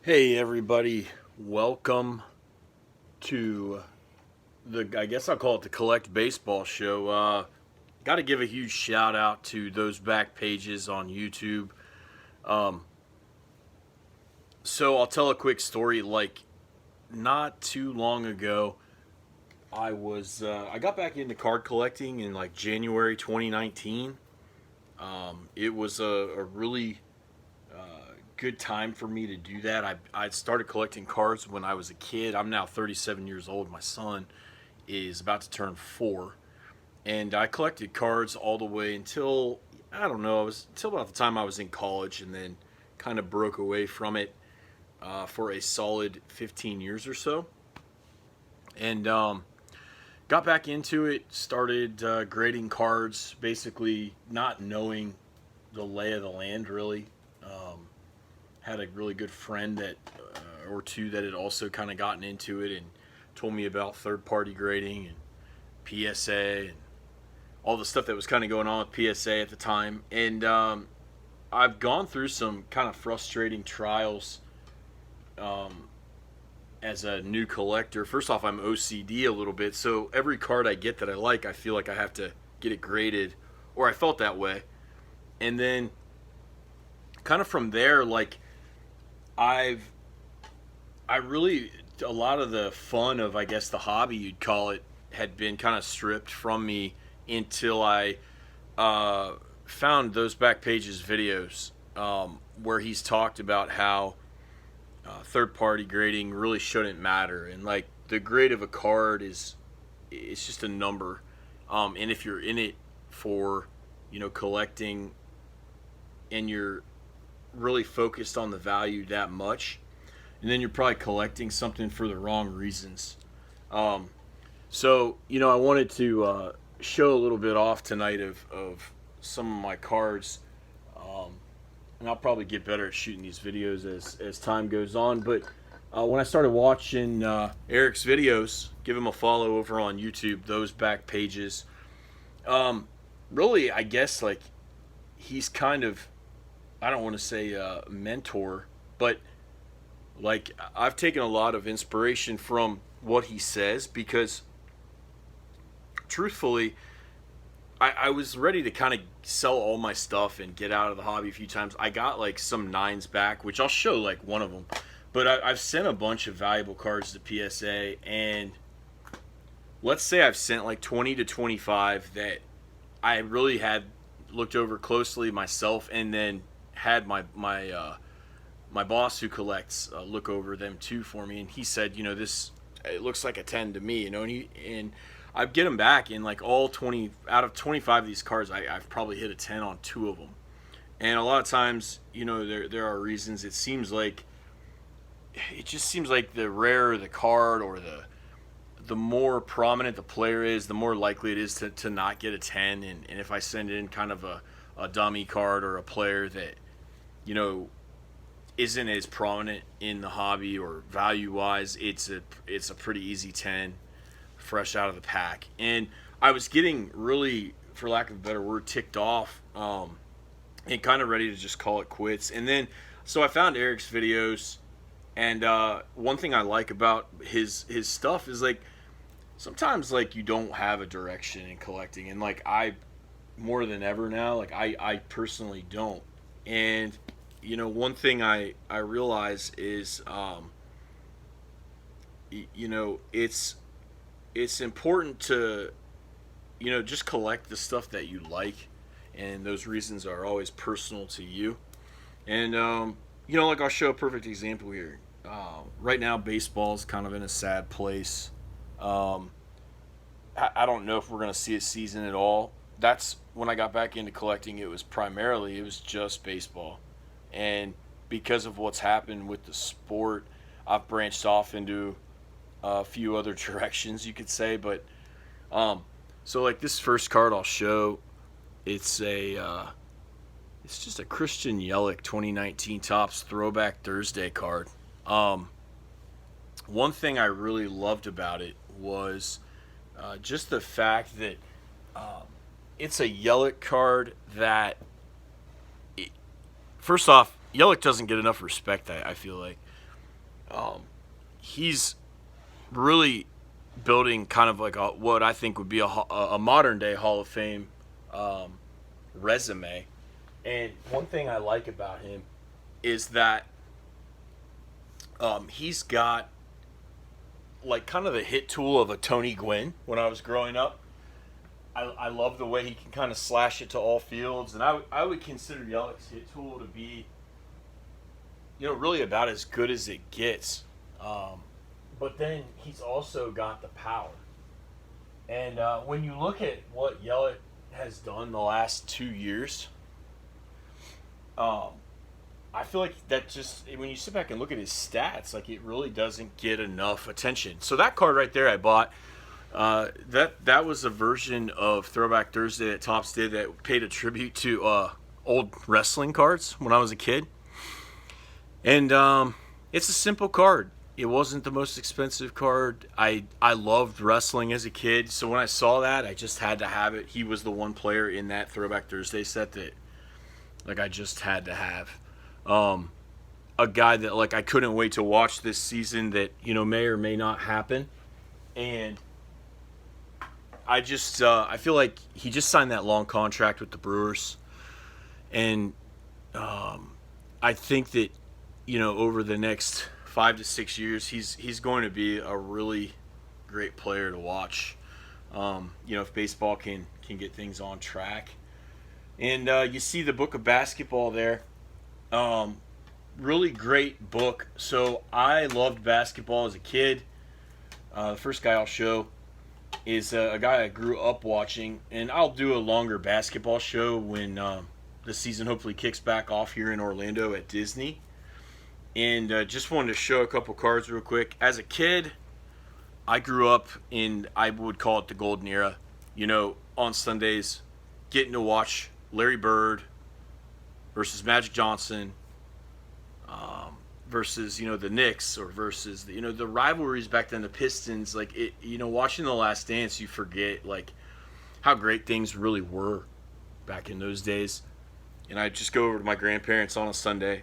Hey everybody, welcome to I guess I'll call it the Collect Baseball Show. Got to give a huge shout out to ThoseBackPages on YouTube. Um, so I'll tell a quick story. Like not too long ago, I got back into card collecting in like January 2019. It was a really good time for me to do that. I started collecting cards when I was a kid. I'm now 37 years old. My son is about to turn 4. And I collected cards all the way until, I don't know, until about the time I was in college, and then kind of broke away from it for a solid 15 years or so. And got back into it, started grading cards, basically not knowing the lay of the land really. Had a really good friend that or two that had also kind of gotten into it and told me about third party grading and PSA and all the stuff that was kind of going on with PSA at the time. And I've gone through some kind of frustrating trials as a new collector. First off, I'm OCD a little bit, so every card I get that I like, I feel like I have to get it graded, or I felt that way. And then kind of from there, like I've I really a lot of the fun of, I guess, the hobby you'd call it had been kind of stripped from me until I found ThoseBackPages videos, where he's talked about how third party grading really shouldn't matter, and like the grade of a card is it's just a number, and if you're in it for collecting and you're really focused on the value that much, and then you're probably collecting something for the wrong reasons. So I wanted to show a little bit off tonight of some of my cards, and I'll probably get better at shooting these videos as time goes on. But when I started watching Eric's videos, give him a follow over on YouTube, Those Back Pages. Really, I guess like he's kind of, I don't want to say mentor, but like I've taken a lot of inspiration from what he says, because truthfully, I was ready to kind of sell all my stuff and get out of the hobby a few times. I got like some nines back, which I'll show like one of them, but I've sent a bunch of valuable cards to PSA, and let's say I've sent like 20 to 25 that I really had looked over closely myself, and then had my boss who collects look over them too for me, and he said, this it looks like a 10 to me, and I get them back, and like all 20 out of 25 of these cards, I've probably hit a 10 on 2 of them, and a lot of times, there are reasons. It just seems like the rarer the card, or the more prominent the player is, the more likely it is to not get a 10, and if I send in kind of a dummy card, or a player that isn't as prominent in the hobby or value wise, it's a pretty easy 10 fresh out of the pack. And I was getting really, for lack of a better word, ticked off, and kind of ready to just call it quits. And then so I found Eric's videos, and one thing I like about his stuff is like sometimes like you don't have a direction in collecting, and like I more than ever now, like I personally don't. And one thing I realize is, it's important to, just collect the stuff that you like, and those reasons are always personal to you. And like I'll show a perfect example here. Right now, baseball is kind of in a sad place. I don't know if we're gonna see a season at all. That's when I got back into collecting. It was just baseball. And because of what's happened with the sport, I've branched off into a few other directions, you could say. But so like this first card I'll show, it's just a Christian Yelich 2019 Topps Throwback Thursday card. One thing I really loved about it was just the fact that it's a Yelich card that first off, Yelich doesn't get enough respect, I feel like. He's really building kind of like what I think would be a modern day Hall of Fame resume. And one thing I like about him is that he's got like kind of the hit tool of a Tony Gwynn when I was growing up. I love the way he can kind of slash it to all fields, and I would consider Yelich's hit tool to be, really about as good as it gets. But then he's also got the power. And when you look at what Yelich has done the last 2 years, I feel like that just, when you sit back and look at his stats, like it really doesn't get enough attention. So that card right there I bought, that was a version of Throwback Thursday that Topps did that paid a tribute to old wrestling cards when I was a kid. And it's a simple card. It wasn't the most expensive card. I loved wrestling as a kid, so when I saw that, I just had to have it. He was the one player in that Throwback Thursday set that, like, I just had to have. A guy that, like, I couldn't wait to watch this season that, may or may not happen. And I just, I feel like he just signed that long contract with the Brewers. And I think that, over the next 5 to 6 years, he's going to be a really great player to watch. If baseball can get things on track. And you see the book of basketball there. Really great book. So I loved basketball as a kid. The first guy I'll show is a guy I grew up watching, and I'll do a longer basketball show when the season hopefully kicks back off here in Orlando at Disney. And just wanted to show a couple cards real quick. As a kid, I grew up in, I would call it the golden era. On Sundays, getting to watch Larry Bird versus Magic Johnson versus, the Knicks, or versus, the rivalries back then, the Pistons. Like, it, watching The Last Dance, you forget, like, how great things really were back in those days. And I just go over to my grandparents on a Sunday.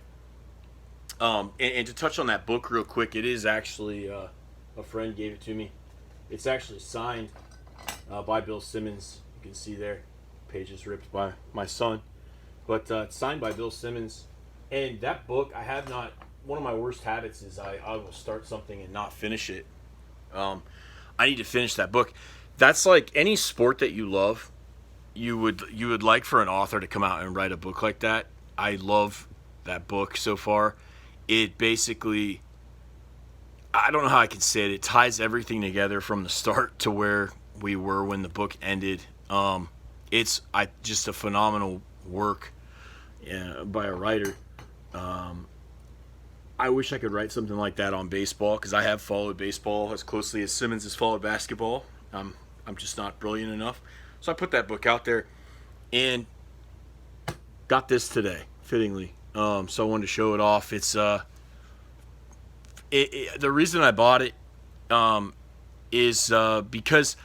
And to touch on that book real quick, it is actually, a friend gave it to me. It's actually signed by Bill Simmons. You can see there, pages ripped by my son. But it's signed by Bill Simmons. And that book, I have not, one of my worst habits is I will start something and not finish it. I need to finish that book. That's like any sport that you love, you would like for an author to come out and write a book like that. I love that book so far. It basically, I don't know how I can say it. It ties everything together from the start to where we were when the book ended. It's just a phenomenal work by a writer. I wish I could write something like that on baseball, because I have followed baseball as closely as Simmons has followed basketball. I'm just not brilliant enough. So I put that book out there and got this today, fittingly. So I wanted to show it off. It's the reason I bought it is because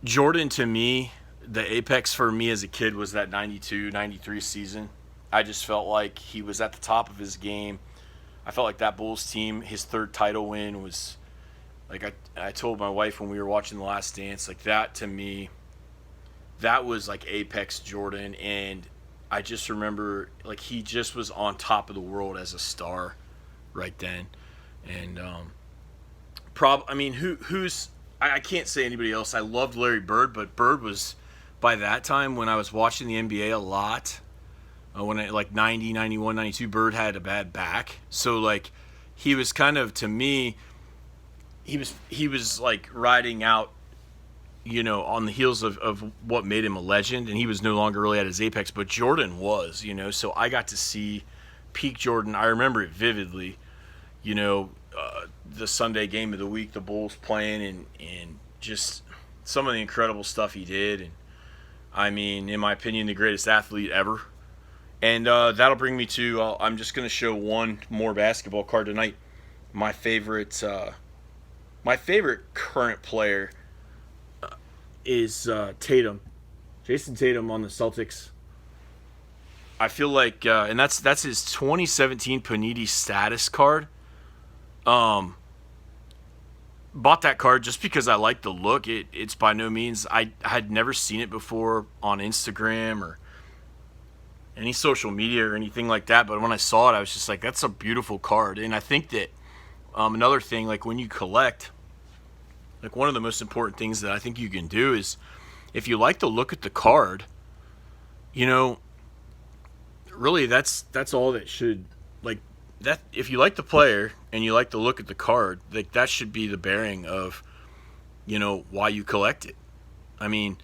Jordan, to me, the apex for me as a kid was that 92, 93 season. I just felt like he was at the top of his game. I felt like that Bulls team, his third title win was, like, I told my wife when we were watching The Last Dance, like, that to me, that was like apex Jordan. And I just remember, like, he just was on top of the world as a star right then. And I can't say anybody else. I loved Larry Bird, but Bird was, by that time when I was watching the NBA a lot, when I, like 90, 91, 92, Bird had a bad back. So, like, he was kind of, to me, he was like riding out, on the heels of what made him a legend, and he was no longer really at his apex, but Jordan was, so I got to see peak Jordan. I remember it vividly, the Sunday game of the week, the Bulls playing, and just some of the incredible stuff he did. And I mean, in my opinion, the greatest athlete ever. And that'll bring me to, I'm just going to show one more basketball card tonight. My favorite current player is Tatum, Jason Tatum on the Celtics. I feel like, and that's his 2017 Panini status card. Um, bought that card just because I like the look. It's by no means, I had never seen it before on Instagram or any social media or anything like that. But when I saw it, I was just like, that's a beautiful card. And I think that another thing, like when you collect, like one of the most important things that I think you can do is if you like the look at the card, you know, really that's all that should, like, that if you like the player and you like the look at the card, like that should be the bearing of, you know, why you collect it. I mean,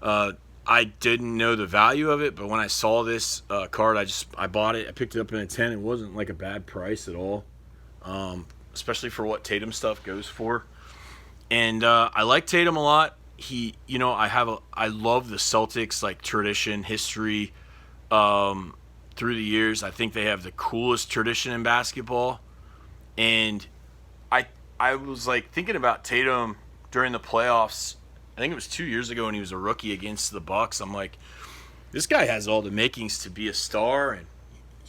I didn't know the value of it, but when I saw this card, I bought it. I picked it up in a 10. It wasn't like a bad price at all, especially for what Tatum stuff goes for. And I like Tatum a lot. You know, I love the Celtics, like, tradition, history, through the years. I think they have the coolest tradition in basketball. And I was like thinking about Tatum during the playoffs. I think it was 2 years ago when he was a rookie against the Bucks. I'm like, this guy has all the makings to be a star, and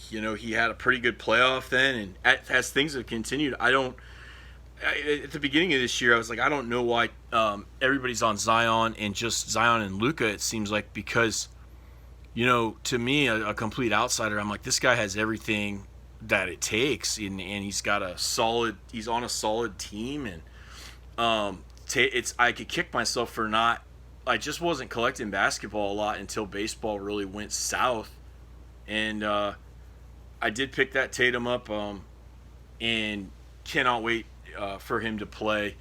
you know he had a pretty good playoff then. And as things have continued, at the beginning of this year, I was like, I don't know why everybody's on Zion and just Zion and Luka. It seems like because, you know, to me, a complete outsider, I'm like, this guy has everything that it takes, and he's on a solid team, and I could kick myself for not. I just wasn't collecting basketball a lot until baseball really went south, and I did pick that Tatum up, and cannot wait for him to play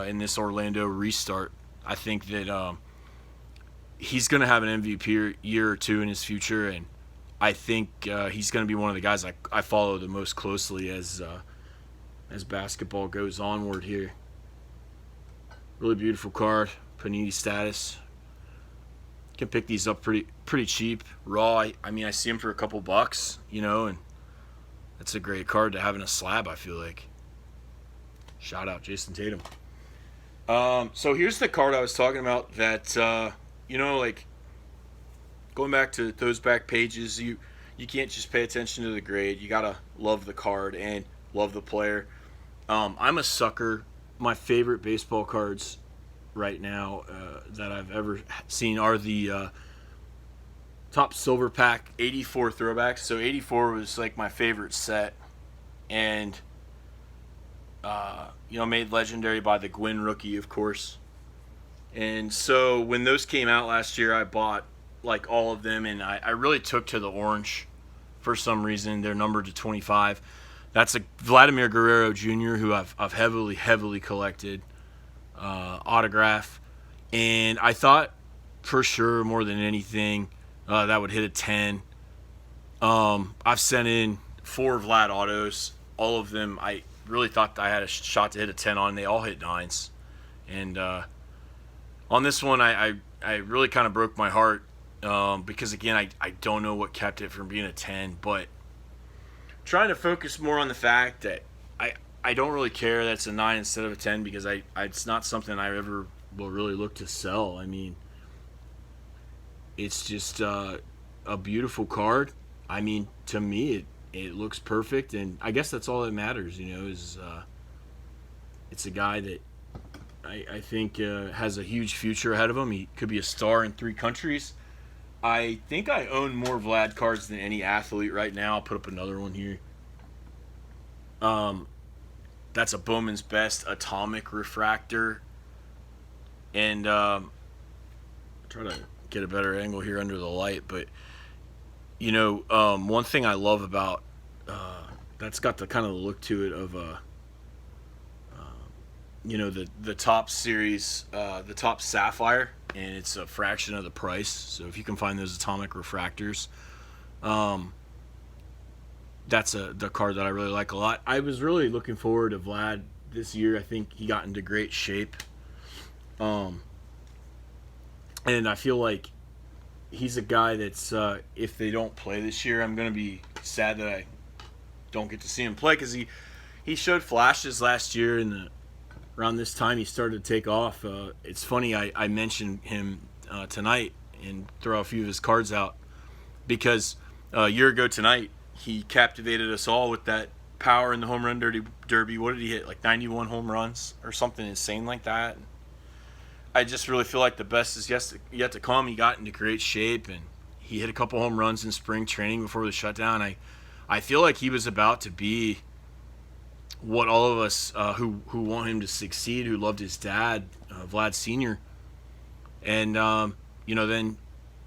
in this Orlando restart. I think that he's going to have an MVP year or two in his future, and I think he's going to be one of the guys I follow the most closely as basketball goes onward here. Really beautiful card, Panini status. Can pick these up pretty cheap, raw. I mean, I see them for a couple bucks, you know, and that's a great card to have in a slab, I feel like. Shout out Jason Tatum. So here's the card I was talking about that, you know, like, going back to ThoseBackPages, you can't just pay attention to the grade. You got to love the card and love the player. I'm a sucker. My favorite baseball cards right now that I've ever seen are the top silver pack 84 throwbacks. So 84 was like my favorite set, and you know, made legendary by the Gwynn rookie, of course. And so when those came out last year, I bought like all of them, and I really took to the orange for some reason. They're numbered to 25. That's a Vladimir Guerrero Jr., who I've heavily collected autograph. And I thought for sure more than anything that would hit a 10. I've sent in 4 Vlad autos. All of them I really thought I had a shot to hit a 10 on. They all hit 9s. And on this one, I really kind of broke my heart because, again, I don't know what kept it from being a 10, but trying to focus more on the fact that I don't really care that it's a 9 instead of a 10, because it's not something I ever will really look to sell. I mean, it's just a beautiful card. I mean, to me, it looks perfect, and I guess that's all that matters, you know, is it's a guy that I think has a huge future ahead of him. He could be a star in 3 countries. I think I own more Vlad cards than any athlete right now. I'll put up another one here. That's a Bowman's Best Atomic Refractor. And try to get a better angle here under the light. But, you know, one thing I love about that's got the kind of look to it of you know, the top series, the top Sapphire, and it's a fraction of the price. So if you can find those Atomic Refractors, that's the card that I really like a lot. I was really looking forward to Vlad this year. I think he got into great shape, and I feel like he's a guy that's if they don't play this year, I'm gonna be sad that I don't get to see him play, because he showed flashes last year in around this time he started to take off. It's funny, I mentioned him tonight and throw a few of his cards out, because a year ago tonight he captivated us all with that power in the home run derby. What did he hit? Like 91 home runs or something insane like that. I just really feel like the best is yet to come. He got into great shape, and he hit a couple home runs in spring training before the shutdown. I feel like he was about to be what all of us who want him to succeed, who loved his dad, Vlad Sr. And, then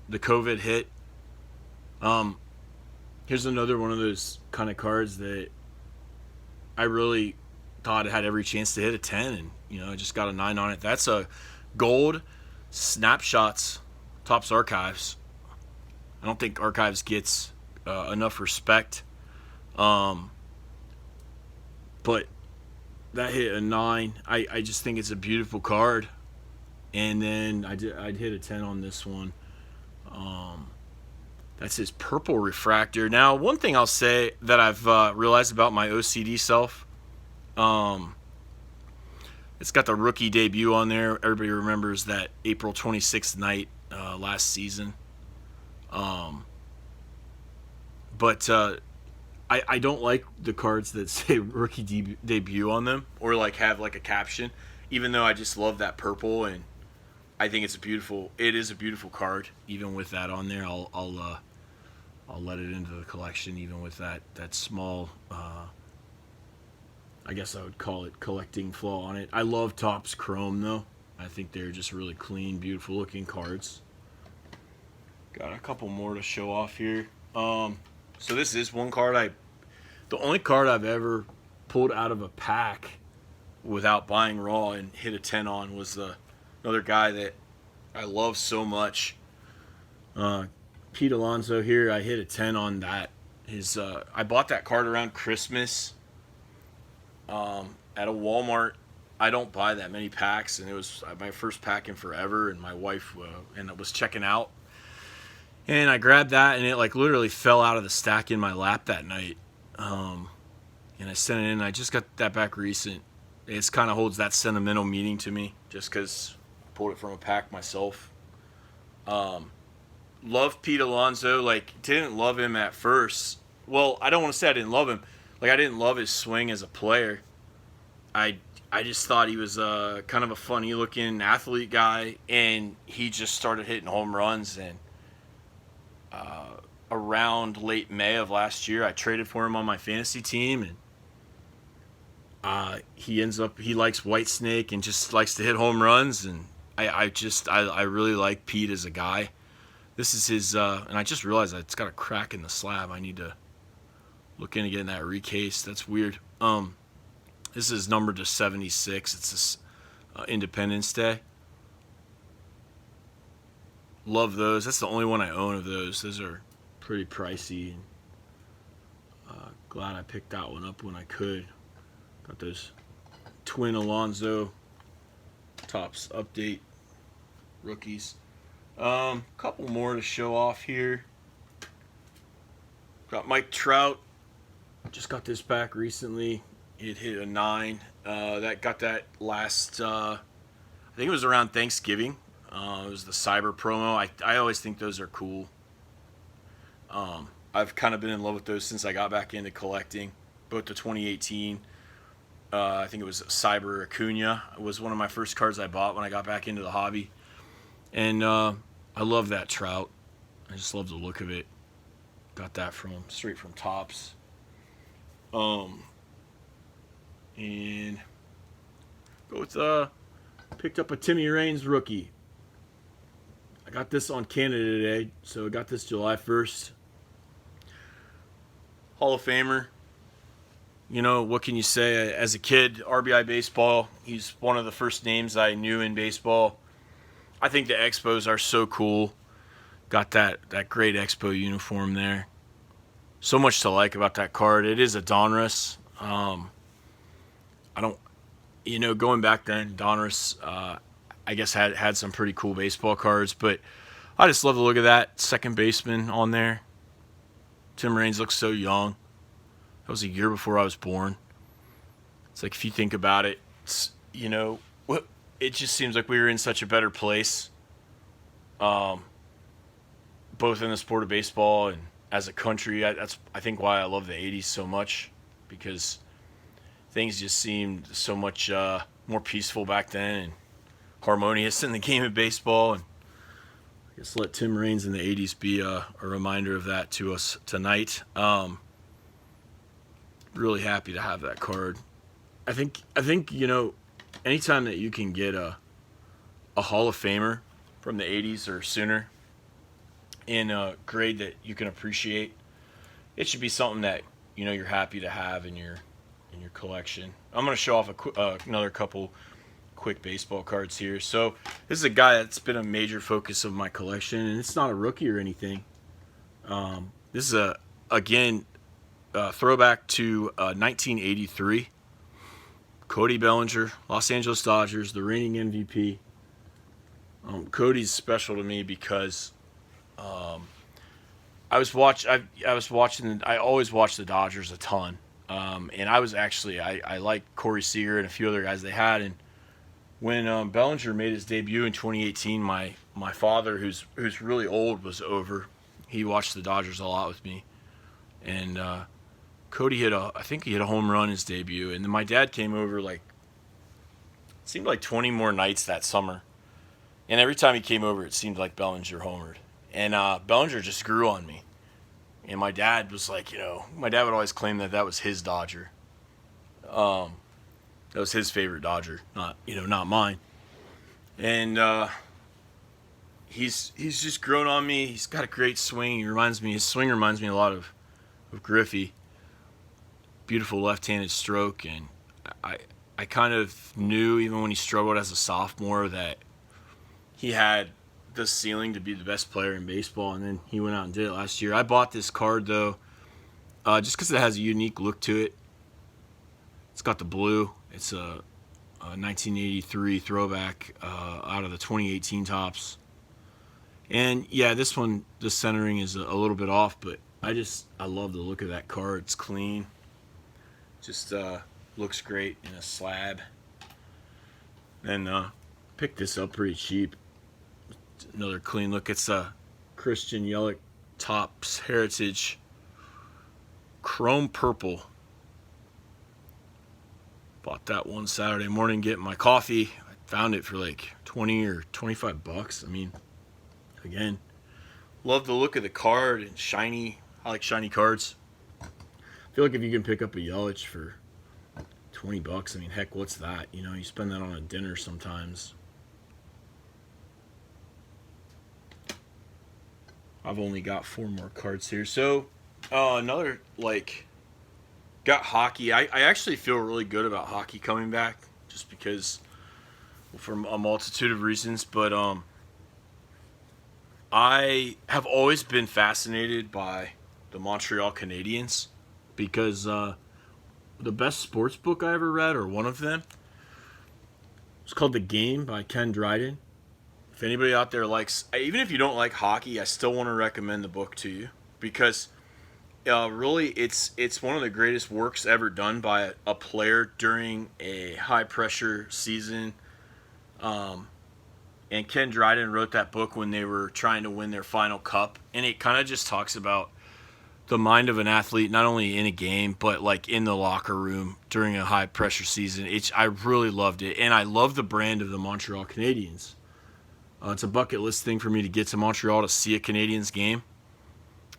the COVID hit. Here's another one of those kind of cards that I really thought it had every chance to hit a 10, and, I just got a 9 on it. That's a gold snapshots Topps Archives. I don't think Archives gets enough respect. But that hit a 9. I just think it's a beautiful card. And then I'd hit a 10 on this one. That's his purple refractor. Now, one thing I'll say that I've realized about my OCD self, it's got the rookie debut on there. Everybody remembers that April 26th night last season. But I don't like the cards that say rookie debut on them or like have like a caption, even though I just love that purple, and I think it is a beautiful card. Even with that on there, I'll let it into the collection, even with that small, I guess I would call it collecting flaw on it. I love Topps Chrome though. I think they're just really clean, beautiful looking cards. Got a couple more to show off here. So this is one card the only card I've ever pulled out of a pack without buying raw and hit a 10 on was another guy that I love so much. Pete Alonso here. I hit a 10 on that. I bought that card around Christmas at a Walmart. I don't buy that many packs, and it was my first pack in forever, and my wife was checking out. And I grabbed that, and it like literally fell out of the stack in my lap that night. And I sent it in. I just got that back recent. It kind of holds that sentimental meaning to me, just because I pulled it from a pack myself. Love Pete Alonso. Like, didn't love him at first. Well, I don't want to say I didn't love him. Like, I didn't love his swing as a player. I just thought he was kind of a funny-looking athlete guy, and he just started hitting home runs. And around late May of last year, I traded for him on my fantasy team, and he likes Whitesnake and just likes to hit home runs. And I really like Pete as a guy. This is his, and I just realized that it's got a crack in the slab. I need to look into getting that recased. That's weird. This is numbered to 76. It's this Independence Day. Love those. That's the only one I own of those. Those are pretty pricey. And, glad I picked that one up when I could. Got those twin Alonso Topps update rookies. Couple more to show off here. Got Mike Trout. Just got this back recently. It hit a 9. Got that last, I think it was around Thanksgiving. It was the Cyber promo. I always think those are cool. I've kind of been in love with those since I got back into collecting. Both the 2018, I think it was Cyber Acuna. It was one of my first cards I bought when I got back into the hobby. And I love that Trout. I just love the look of it. Got that straight from Topps. And go with picked up a Timmy Raines rookie. I got this on Canada today, so I got this July 1st. Hall of Famer. What can you say? As a kid, RBI baseball, he's one of the first names I knew in baseball. I think the Expos are so cool. Got that great Expo uniform there. So much to like about that card. It is a Donruss. Going back then, Donruss, I guess had some pretty cool baseball cards, but I just love the look of that second baseman on there. Tim Raines looks so young. That was a year before I was born. It's like, if you think about it, it just seems like we were in such a better place, both in the sport of baseball and as a country. That's I think why I love the 80s so much, because things just seemed so much more peaceful back then and harmonious in the game of baseball. And I guess let Tim Raines in the 80s be a reminder of that to us tonight. Really happy to have that card. I think anytime that you can get a Hall of Famer from the 80s or sooner in a grade that you can appreciate, it should be something that you're happy to have in your collection. I'm going to show off another couple quick baseball cards here. So this is a guy that's been a major focus of my collection, and it's not a rookie or anything. This is again throwback to 1983. Cody Bellinger, Los Angeles Dodgers, the reigning MVP. Cody's special to me because I always watch the Dodgers a ton. And I like Corey Seager and a few other guys they had. And when Bellinger made his debut in 2018, my father, who's really old, was over. He watched the Dodgers a lot with me. And Cody I think he hit a home run his debut. And then my dad came over it seemed like 20 more nights that summer. And every time he came over, it seemed like Bellinger homered. And Bellinger just grew on me. And my dad was like, my dad would always claim that was his Dodger. That was his favorite Dodger, not mine. And he's just grown on me. He's got a great swing. His swing reminds me a lot of Griffey. Beautiful left-handed stroke, and I kind of knew even when he struggled as a sophomore that he had the ceiling to be the best player in baseball, and then he went out and did it last year. I bought this card though, just because it has a unique look to it. It's got the blue. It's a 1983 throwback out of the 2018 tops. And yeah, this one, the centering is a little bit off, but I love the look of that card. It's clean. Just looks great in a slab. And picked this up pretty cheap. Another clean look. It's a Christian Yelich Topps Heritage Chrome Purple. Bought that one Saturday morning getting my coffee. I found it for like 20 or 25 bucks. I mean, again, love the look of the card and shiny. I like shiny cards. I feel like if you can pick up a Yelich for 20 bucks, I mean, heck, what's that? You spend that on a dinner sometimes. I've only got 4 more cards here. So, another, got hockey. I actually feel really good about hockey coming back just because, for a multitude of reasons. But I have always been fascinated by the Montreal Canadiens because the best sports book I ever read, or one of them, it's called The Game by Ken Dryden. If anybody out there likes, even if you don't like hockey, I still want to recommend the book to you because really it's one of the greatest works ever done by a player during a high pressure season. And Ken Dryden wrote that book when they were trying to win their final cup, and it kind of just talks about the mind of an athlete, not only in a game but in the locker room during a high pressure season. I really loved it, and I love the brand of the Montreal Canadiens. It's a bucket list thing for me to get to Montreal to see a Canadiens game.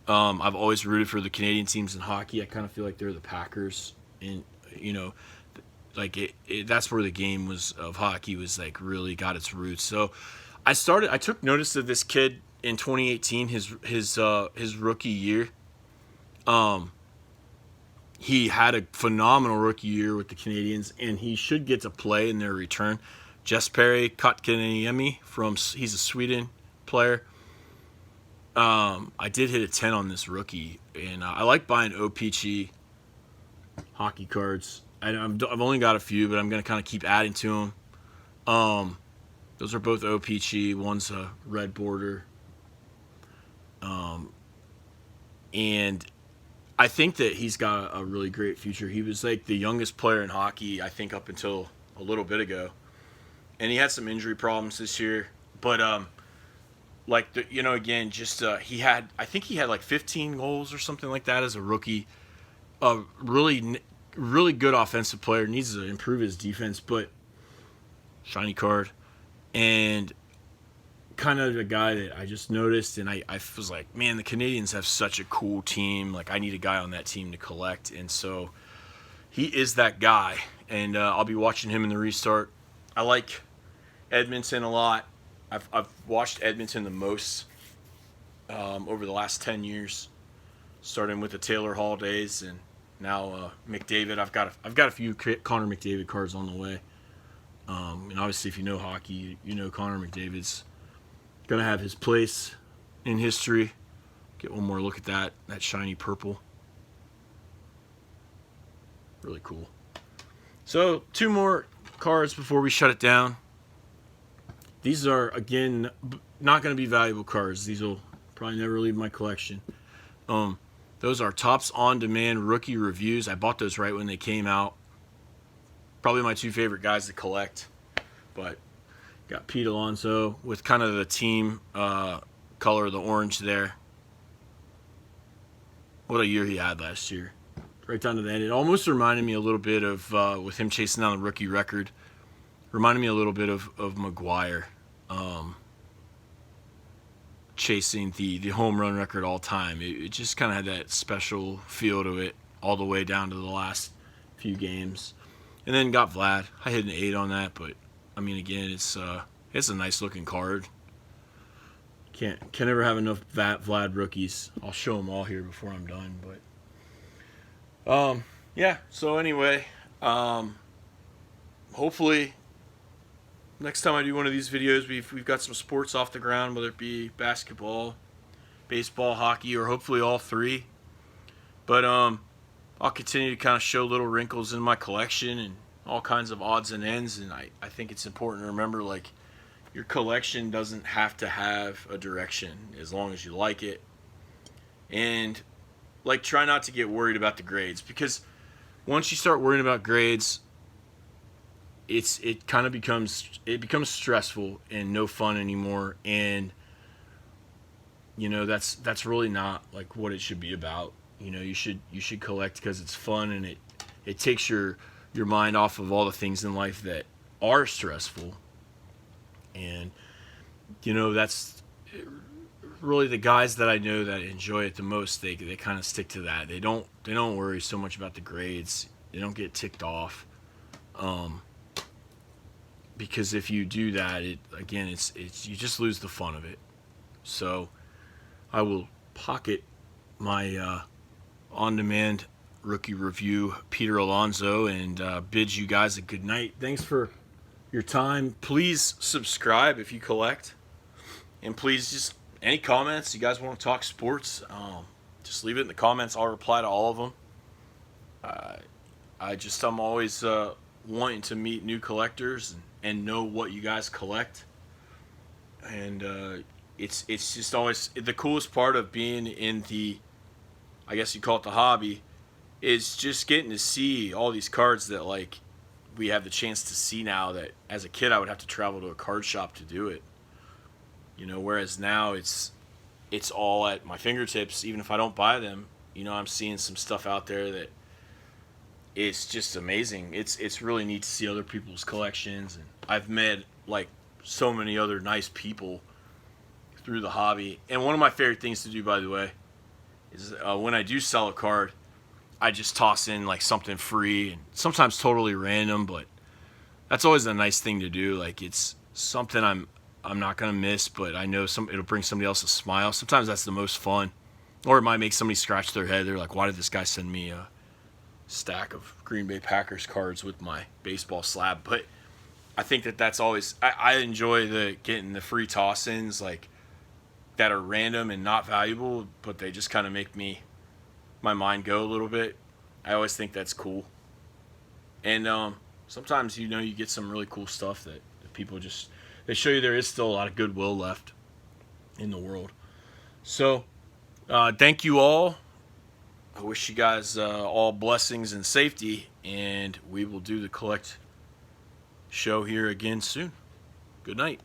I've always rooted for the Canadian teams in hockey. I kind of feel like they're the Packers, and that's where the game of hockey was really got its roots. So I took notice of this kid in 2018, his rookie year. He had a phenomenal rookie year with the Canadiens, and he should get to play in their return. Jesperi Kotkaniemi he's a Sweden player. I did hit a 10 on this rookie, and I like buying OPG hockey cards. I've only got a few, but I'm going to kind of keep adding to them. Those are both OPG. One's a red border. And I think that he's got a really great future. He was the youngest player in hockey, I think, up until a little bit ago. And he had some injury problems this year. But, again, he had 15 goals or something like that as a rookie. Really really good offensive player, needs to improve his defense, but shiny card. And kind of a guy that I just noticed, and I was like, man, the Canadians have such a cool team. Like, I need a guy on that team to collect. And so he is that guy, and I'll be watching him in the restart. I like Edmonton a lot. I've watched Edmonton the most over the last 10 years, starting with the Taylor Hall days, and now McDavid. I've got a few Connor McDavid cards on the way. And obviously, if you know hockey, you know Connor McDavid's gonna have his place in history. Get one more look at that shiny purple. Really cool. So 2 more cards before we shut it down. These are, again, not going to be valuable cards. These will probably never leave my collection. Those are Topps On Demand rookie reviews. I bought those right when they came out. Probably my 2 favorite guys to collect. But got Pete Alonso with kind of the team color, the orange there. What a year he had last year. Right down to the end. It almost reminded me a little bit of, with him chasing down the rookie record, reminded me a little bit of Maguire. Chasing the home run record all time. It just kind of had that special feel to it all the way down to the last few games. And then got Vlad. I hit an 8 on that, but I mean, again, it's a nice looking card. Can never have enough Vlad rookies. I'll show them all here before I'm done, but yeah. So anyway, hopefully next time I do one of these videos, we've got some sports off the ground, whether it be basketball, baseball, hockey, or hopefully all 3. But I'll continue to kind of show little wrinkles in my collection and all kinds of odds and ends. And I think it's important to remember, like, your collection doesn't have to have a direction as long as you like it. And, like, try not to get worried about the grades, because once you start worrying about grades, it kind of becomes stressful and no fun anymore. And you know, that's really not like what it should be about. You know, you should collect because it's fun, and it takes your mind off of all the things in life that are stressful. And you know, that's really the guys that I know that enjoy it the most. They kind of stick to that. They don't worry so much about the grades. They don't get ticked off. Because if you do that, it's you just lose the fun of it. So I will pocket my on-demand rookie review, Peter Alonso, and bid you guys a good night. Thanks for your time. Please subscribe if you collect, and please just any comments you guys want to talk sports, just leave it in the comments. I'll reply to all of them. I'm always wanting to meet new collectors and know what you guys collect. And it's just always the coolest part of being in the, I guess you call it the hobby, is just getting to see all these cards that, like, we have the chance to see now that as a kid I would have to travel to a card shop to do it. You know, whereas now it's all at my fingertips. Even if I don't buy them, you know, I'm seeing some stuff out there that it's just amazing. It's really neat to see other people's collections, and I've met like so many other nice people through the hobby. And one of my favorite things to do, by the way, is when I do sell a card, I just toss in like something free, and sometimes totally random, but that's always a nice thing to do. Like, it's something I'm not gonna miss, but I know it'll bring somebody else a smile. Sometimes that's the most fun, or it might make somebody scratch their head. They're like, "Why did this guy send me a stack of Green Bay Packers cards with my baseball slab?" But I think that's always, I enjoy getting the free toss-ins, like, that are random and not valuable, but they just kind of make my mind go a little bit. I always think that's cool. And sometimes, you know, you get some really cool stuff that people just, they show you there is still a lot of goodwill left in the world. So thank you all. I wish you guys all blessings and safety, and we will do the collect show here again soon. Good night.